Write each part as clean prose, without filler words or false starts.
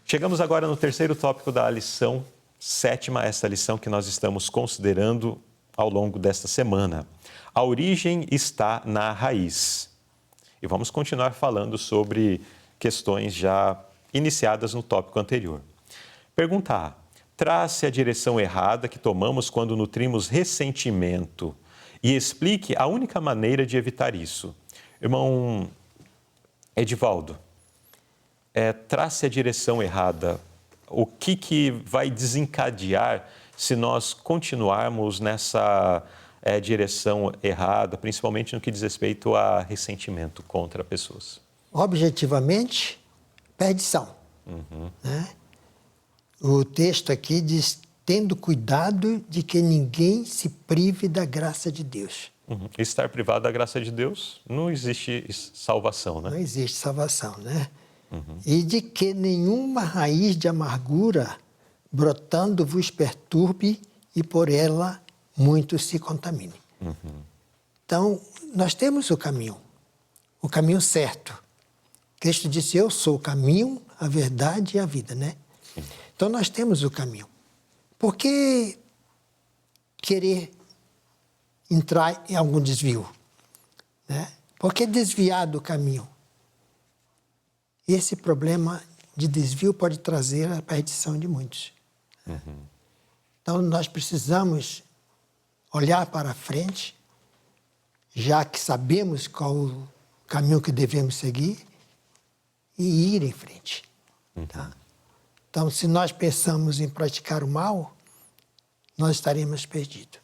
Chegamos agora no terceiro tópico da lição sétima, essa lição que nós estamos considerando ao longo desta semana. A origem está na raiz. E vamos continuar falando sobre questões já iniciadas no tópico anterior. Pergunta A. Trace a direção errada que tomamos quando nutrimos ressentimento e explique a única maneira de evitar isso. Irmão Edivaldo, trace a direção errada. O que vai desencadear se nós continuarmos nessa direção errada, principalmente no que diz respeito a ressentimento contra pessoas? Objetivamente, perdição. Né? O texto aqui diz, tendo cuidado de que ninguém se prive da graça de Deus. Estar privado da graça de Deus, não existe salvação, né? Não existe salvação, né? E de que nenhuma raiz de amargura brotando vos perturbe e por ela muitos se contaminem. Então, nós temos o caminho certo. Cristo disse, eu sou o caminho, a verdade e a vida, né? Então, nós temos o caminho. Por que querer entrar em algum desvio? Né? Por que desviar do caminho? Esse problema de desvio pode trazer a perdição de muitos. Então, nós precisamos olhar para frente, já que sabemos qual o caminho que devemos seguir, e ir em frente. Tá? Então, se nós pensamos em praticar o mal, nós estaremos perdidos.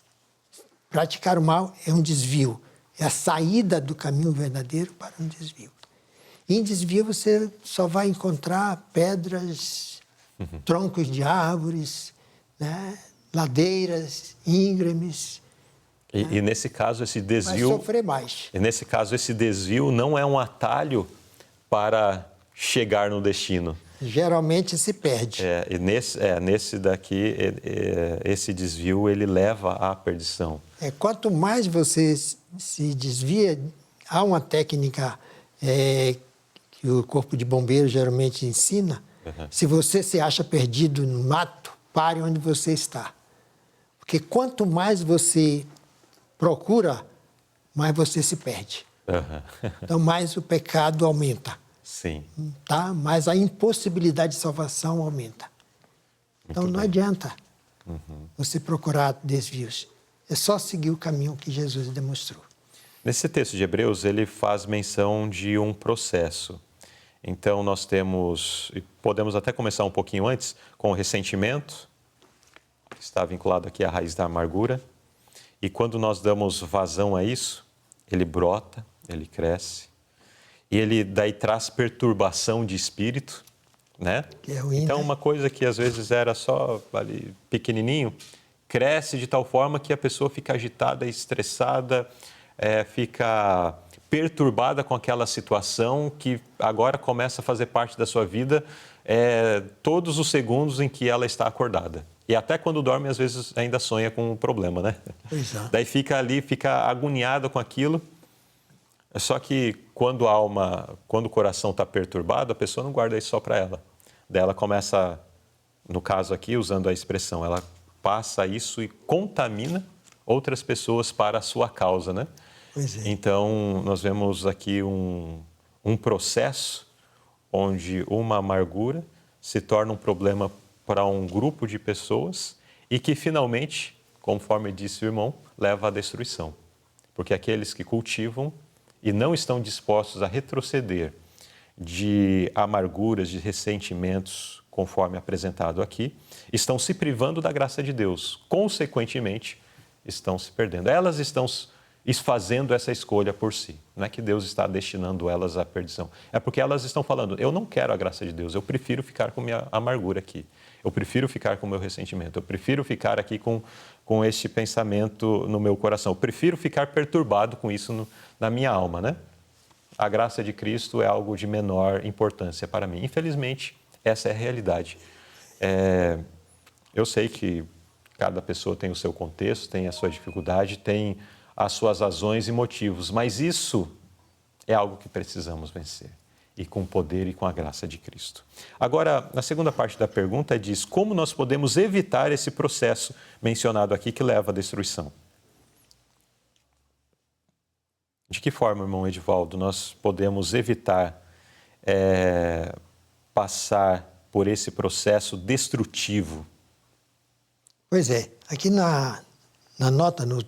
Praticar o mal é um desvio, é a saída do caminho verdadeiro para um desvio. E em desvio você só vai encontrar pedras, troncos de árvores, né? Ladeiras íngremes. E nesse caso, esse desvio... Vai sofrer mais. E nesse caso, esse desvio não é um atalho para chegar no destino. Geralmente se perde. Nesse daqui, esse desvio, ele leva à perdição. Quanto mais você se desvia, há uma técnica que o Corpo de Bombeiros geralmente ensina. Se você se acha perdido no mato, pare onde você está. Porque quanto mais você procura, mais você se perde. Então, mais o pecado aumenta. Sim. Tá? Mais a impossibilidade de salvação aumenta. Então, não adianta você procurar desvios. É só seguir o caminho que Jesus demonstrou. Nesse texto de Hebreus, ele faz menção de um processo. Então, nós temos, e podemos até começar um pouquinho antes, com o ressentimento, que está vinculado aqui à raiz da amargura. E quando nós damos vazão a isso, ele brota, ele cresce. E ele daí traz perturbação de espírito, né? Que é ruim, então, né? uma coisa que às vezes era só ali pequenininho, cresce de tal forma que a pessoa fica agitada, estressada, fica perturbada com aquela situação que agora começa a fazer parte da sua vida todos os segundos em que ela está acordada. E até quando dorme, às vezes ainda sonha com um problema, né? Exato. Daí fica ali, fica agoniada com aquilo. Só que quando o coração está perturbado, a pessoa não guarda isso só para ela. Daí ela começa, no caso aqui, usando a expressão, ela passa isso e contamina outras pessoas para a sua causa, né? Pois é. Então, nós vemos aqui um processo onde uma amargura se torna um problema para um grupo de pessoas e que finalmente, conforme disse o irmão, leva à destruição. Porque aqueles que cultivam e não estão dispostos a retroceder de amarguras, de ressentimentos, conforme apresentado aqui, estão se privando da graça de Deus. Consequentemente, estão se perdendo. Elas estão fazendo essa escolha por si. Não é que Deus está destinando elas à perdição. É porque elas estão falando, eu não quero a graça de Deus, eu prefiro ficar com minha amargura aqui. Eu prefiro ficar com o meu ressentimento. Eu prefiro ficar aqui com este pensamento no meu coração. Eu prefiro ficar perturbado com isso na minha alma, né? A graça de Cristo é algo de menor importância para mim. Infelizmente, essa é a realidade. Eu sei que cada pessoa tem o seu contexto, tem a sua dificuldade, tem as suas razões e motivos, mas isso é algo que precisamos vencer. e com o poder e com a graça de Cristo. Agora, na segunda parte da pergunta diz como nós podemos evitar esse processo mencionado aqui que leva à destruição. De que forma, irmão Edivaldo, nós podemos evitar passar por esse processo destrutivo? Pois é, aqui na nota, no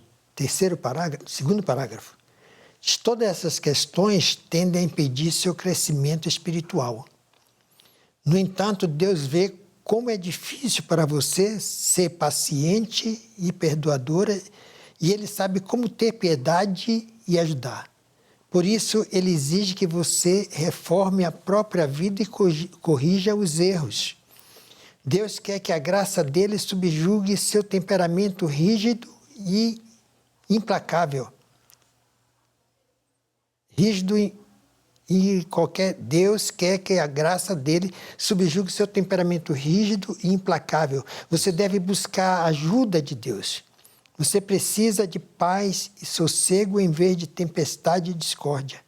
segundo parágrafo, todas essas questões tendem a impedir seu crescimento espiritual. No entanto, Deus vê como é difícil para você ser paciente e perdoadora, e Ele sabe como ter piedade e ajudar. Por isso, Ele exige que você reforme a própria vida e corrija os erros. Deus quer que a graça dele subjugue seu temperamento rígido e implacável. Deus quer que a graça dele subjugue seu temperamento rígido e implacável. Você deve buscar a ajuda de Deus. Você precisa de paz e sossego em vez de tempestade e discórdia.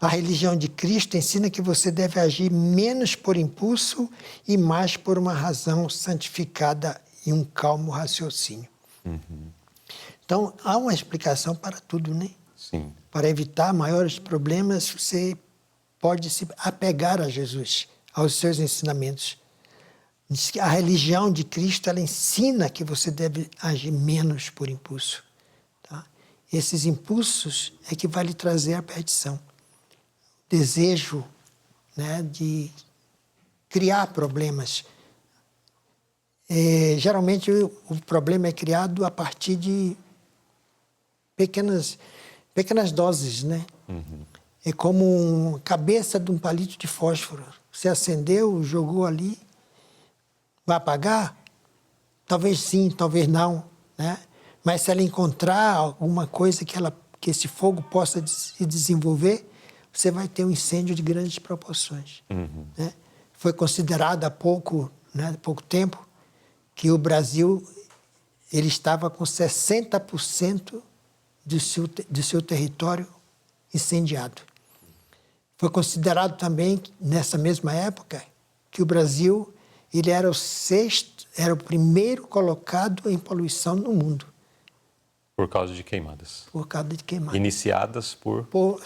A religião de Cristo ensina que você deve agir menos por impulso e mais por uma razão santificada e um calmo raciocínio. Então, há uma explicação para tudo, né? Sim. Para evitar maiores problemas, você pode se apegar a Jesus, aos seus ensinamentos. Diz que a religião de Cristo, ela ensina que você deve agir menos por impulso. Tá? Esses impulsos é que vai lhe trazer a perdição. Desejo, né, de criar problemas. Geralmente o problema é criado a partir de pequenas doses, né? É como a cabeça de um palito de fósforo. Você acendeu, jogou ali, vai apagar? Talvez sim, talvez não, né? Mas se ela encontrar alguma coisa que esse fogo possa se desenvolver, você vai ter um incêndio de grandes proporções. Né? Foi considerado há pouco tempo que o Brasil ele estava com 60% do seu território incendiado. Foi considerado também, nessa mesma época, que o Brasil ele era o primeiro colocado em poluição no mundo. Por causa de queimadas. Por causa de queimadas. Iniciadas por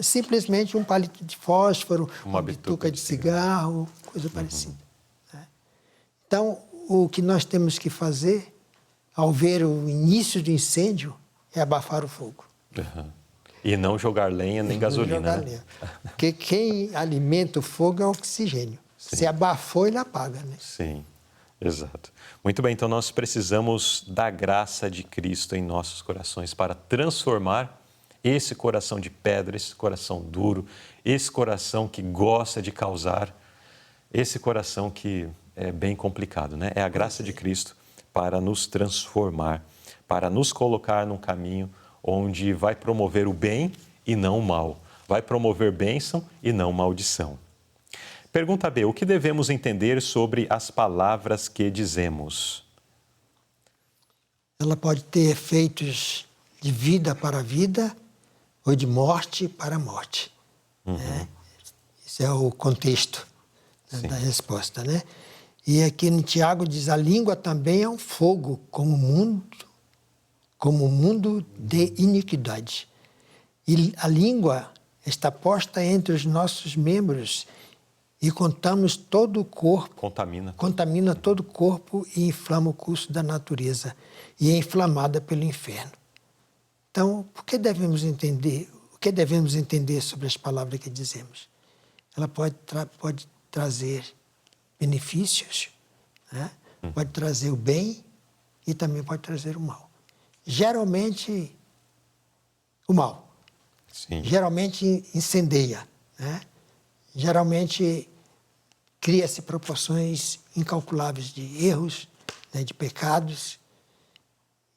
simplesmente um palito de fósforo, uma bituca de cigarro, coisa parecida. Né? Então, o que nós temos que fazer, ao ver o início do incêndio, é abafar o fogo. E não jogar lenha nem gasolina. Não jogar lenha. Porque quem alimenta o fogo é o oxigênio. Sim. Se abafou, ele apaga, né? Sim, exato. Muito bem, então nós precisamos da graça de Cristo em nossos corações para transformar esse coração de pedra, esse coração duro, esse coração que gosta de causar, esse coração que é bem complicado, né? É a graça de Cristo para nos transformar, para nos colocar num caminho onde vai promover o bem e não o mal, vai promover bênção e não maldição. Pergunta B, o que devemos entender sobre as palavras que dizemos? Ela pode ter efeitos de vida para vida ou de morte para morte. Né? Esse é o contexto da resposta, né? E aqui no Tiago diz, a língua também é um fogo, como um mundo de iniquidade. E a língua está posta entre os nossos membros e contamos todo o corpo. Contamina todo o corpo e inflama o curso da natureza. E é inflamada pelo inferno. Então, o que devemos entender sobre as palavras que dizemos? Ela pode trazer benefícios, né? Pode trazer o bem e também pode trazer o mal. Geralmente, o mal. Sim. Geralmente incendeia, né? Geralmente cria-se proporções incalculáveis de erros, né, de pecados,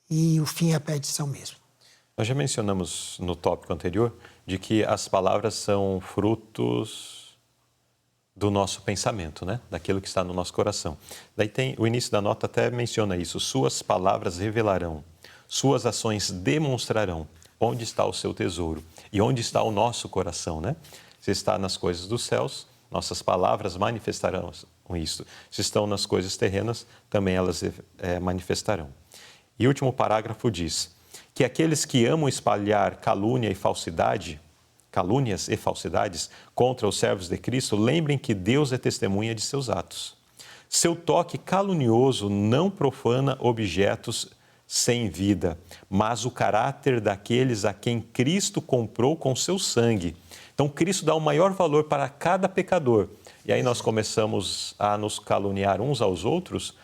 e o fim é a perdição mesmo. Nós já mencionamos no tópico anterior de que as palavras são frutos do nosso pensamento, né? Daquilo que está no nosso coração. Daí tem o início da nota até menciona isso, suas palavras revelarão, suas ações demonstrarão onde está o seu tesouro e onde está o nosso coração, né? Se está nas coisas dos céus, nossas palavras manifestarão isso. Se estão nas coisas terrenas, também elas manifestarão. E o último parágrafo diz que aqueles que amam espalhar calúnias e falsidades contra os servos de Cristo, lembrem que Deus é testemunha de seus atos. Seu toque calunioso não profana objetos sem vida, mas o caráter daqueles a quem Cristo comprou com seu sangue. Então, Cristo dá o maior valor para cada pecador. E aí nós começamos a nos caluniar uns aos outros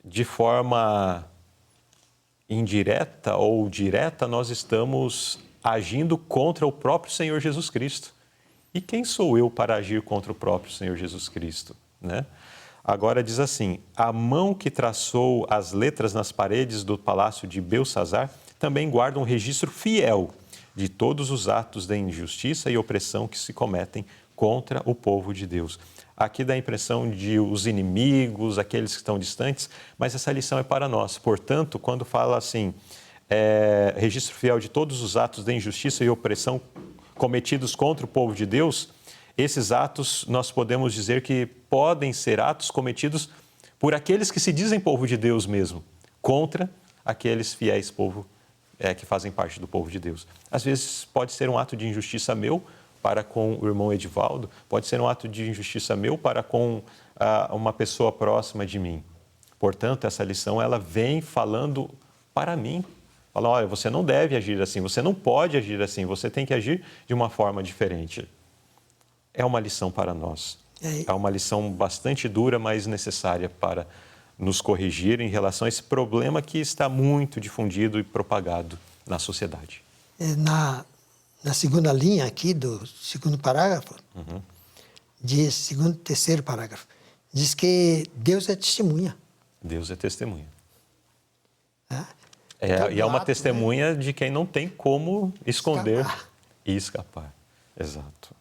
de forma indireta ou direta, nós estamos agindo contra o próprio Senhor Jesus Cristo. E quem sou eu para agir contra o próprio Senhor Jesus Cristo, né? Agora diz assim: a mão que traçou as letras nas paredes do palácio de Belsassar também guarda um registro fiel de todos os atos de injustiça e opressão que se cometem contra o povo de Deus. Aqui dá a impressão de os inimigos, aqueles que estão distantes, mas essa lição é para nós. Portanto, quando fala assim, registro fiel de todos os atos de injustiça e opressão cometidos contra o povo de Deus, esses atos nós podemos dizer que podem ser atos cometidos por aqueles que se dizem povo de Deus mesmo, contra aqueles fiéis povo que fazem parte do povo de Deus. Às vezes pode ser um ato de injustiça meu para com o irmão Edivaldo, pode ser um ato de injustiça meu para com uma pessoa próxima de mim. Portanto, essa lição ela vem falando para mim. Fala, olha, você não deve agir assim, você não pode agir assim, você tem que agir de uma forma diferente. É uma lição para nós. É uma lição bastante dura, mas necessária para nos corrigir em relação a esse problema que está muito difundido e propagado na sociedade. Na segunda linha aqui do segundo parágrafo, diz, terceiro parágrafo, diz que Deus é testemunha. Deus é testemunha. Então, e é uma testemunha de quem não tem como esconder e escapar. Exato.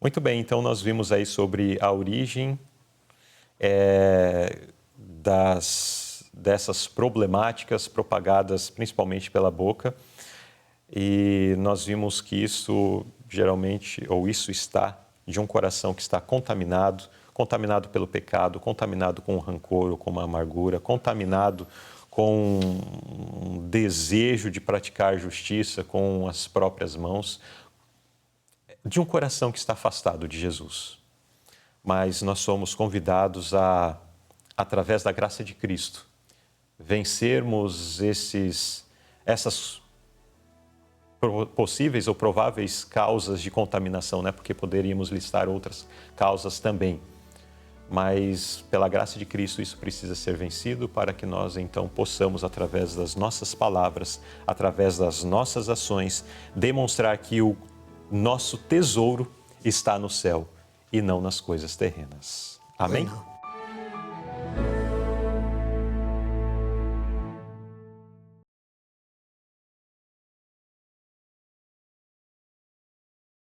Muito bem, então nós vimos aí sobre a origem dessas problemáticas propagadas principalmente pela boca, e nós vimos que isso geralmente, ou isso está de um coração que está contaminado pelo pecado, contaminado com o rancor ou com uma amargura, contaminado com um desejo de praticar justiça com as próprias mãos, de um coração que está afastado de Jesus. Mas nós somos convidados a, através da graça de Cristo, vencermos essas possíveis ou prováveis causas de contaminação, né? Porque poderíamos listar outras causas também. Mas, pela graça de Cristo, isso precisa ser vencido para que nós, então, possamos, através das nossas palavras, através das nossas ações, demonstrar que o nosso tesouro está no céu e não nas coisas terrenas. Amém?